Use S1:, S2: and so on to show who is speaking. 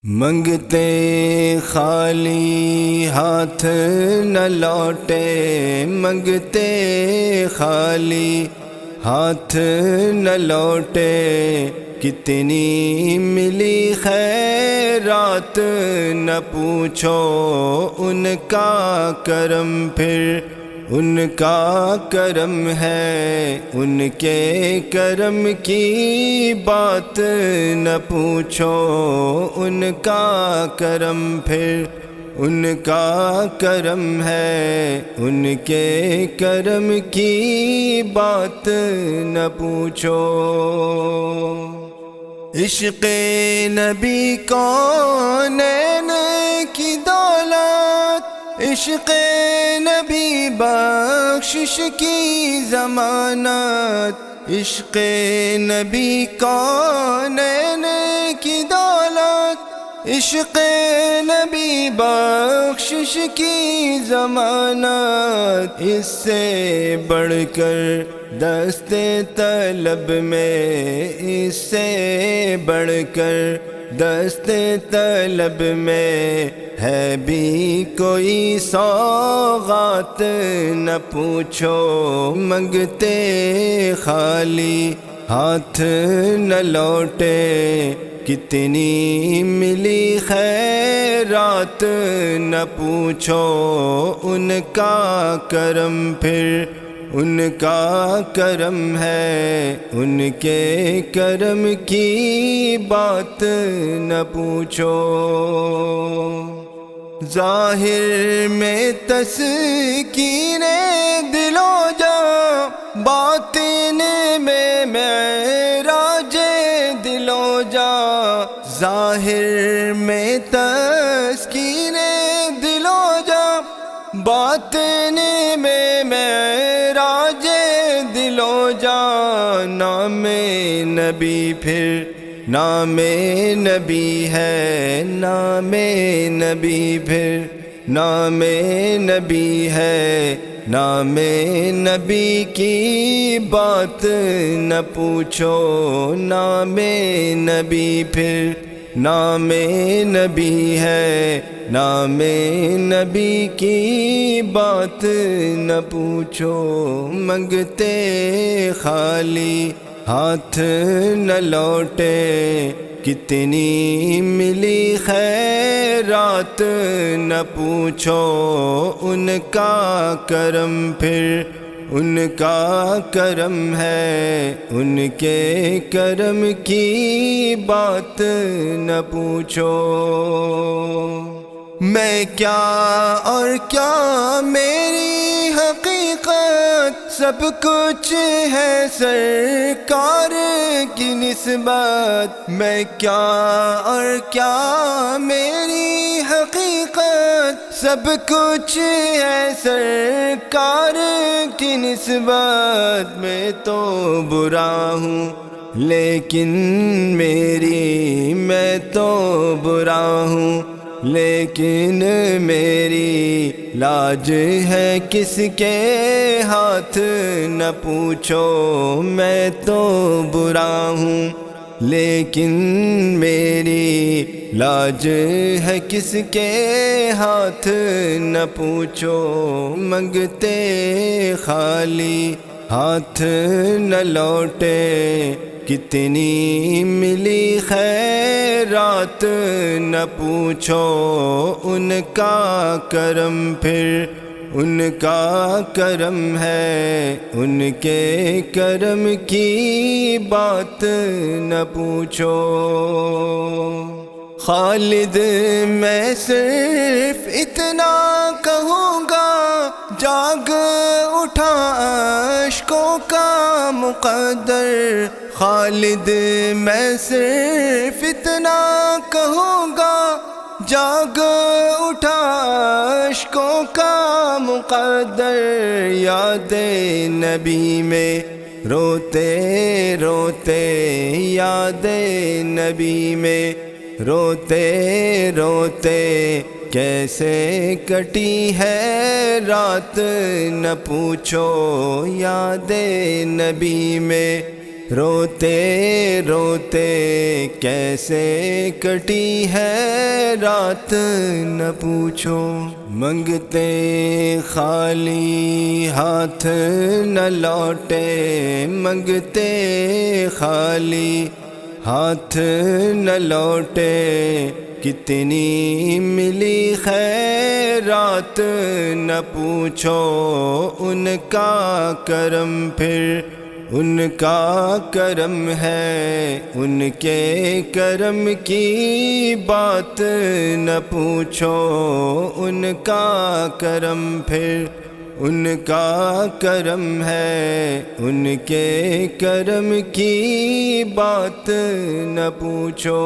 S1: منگتے خالی ہاتھ نہ لوٹے، منگتے خالی ہاتھ نہ لوٹے، کتنی ملی خیرات نہ پوچھو ان کا کرم، پھر ان کا کرم ہے، ان کے کرم کی بات نہ پوچھو ان کا کرم، پھر ان کا کرم ہے، ان کے کرم کی بات نہ پوچھو۔ عشق نبی کونین کی دولت، عشق نبی بخشش کی ضمانت، عشق نبی کونین کی دولت، عشق نبی بخشش کی ضمانت، اس سے بڑھ کر دست طلب میں، اس سے بڑھ کر دست طلب میں ہے بھی کوئی سوغات نہ پوچھو، منگتے خالی ہاتھ نہ لوٹے، کتنی ملی خیرات نہ پوچھو ان کا کرم، پھر ان کا کرم ہے، ان کے کرم کی بات نہ پوچھو۔ ظاہر میں تسکین دل و جاں، باطن میں معراج دل و جاں، ظاہر میں تسکین دل و جاں، باطن میں معراج دل و جاں، نام نبی پھر نام نبی ہے، نام نبی پھر نام نبی ہے، نام نبی کی بات نہ پوچھو، نام نبی پھر نام نبی ہے، نام نبی کی بات نہ پوچھو، منگتے خالی ہاتھ نہ لوٹے، کتنی ملی خیرات نہ پوچھو ان کا کرم، پھر ان کا کرم ہے، ان کے کرم کی بات نہ پوچھو۔ میں کیا اور کیا میری حقیقت، سب کچھ ہے سرکار کی نسبت، میں کیا اور کیا میری حقیقت، سب کچھ ہے سرکار کی نسبت، میں تو برا ہوں لیکن میں تو برا ہوں لیکن میری لاج ہے کس کے ہاتھ نہ پوچھو، میں تو برا ہوں لیکن میری لاج ہے کس کے ہاتھ نہ پوچھو، منگتے خالی ہاتھ نہ لوٹے، کتنی ملی خیرات نہ پوچھو ان کا کرم، پھر ان کا کرم ہے، ان کے کرم کی بات نہ پوچھو۔ خالد میں صرف اتنا کہوں گا، جاگ اٹھا اشکوں کا مقدر، خالد میں صرف اتنا کہوں گا، جاگ اٹھا اشکوں کا مقدر، یاد نبی میں روتے روتے، یاد نبی میں روتے روتے کیسے کٹی ہے رات نہ پوچھو، یاد نبی میں روتے روتے کیسے کٹی ہے رات نہ پوچھو، منگتے خالی ہاتھ نہ لوٹے، منگتے خالی ہاتھ نہ لوٹے، کتنی ملی خیرات نہ پوچھو، ان کا کرم پھر ان کا کرم ہے، ان کے کرم کی بات نہ پوچھو، ان کا کرم پھر ان کا کرم ہے، ان کے کرم کی بات نہ پوچھو۔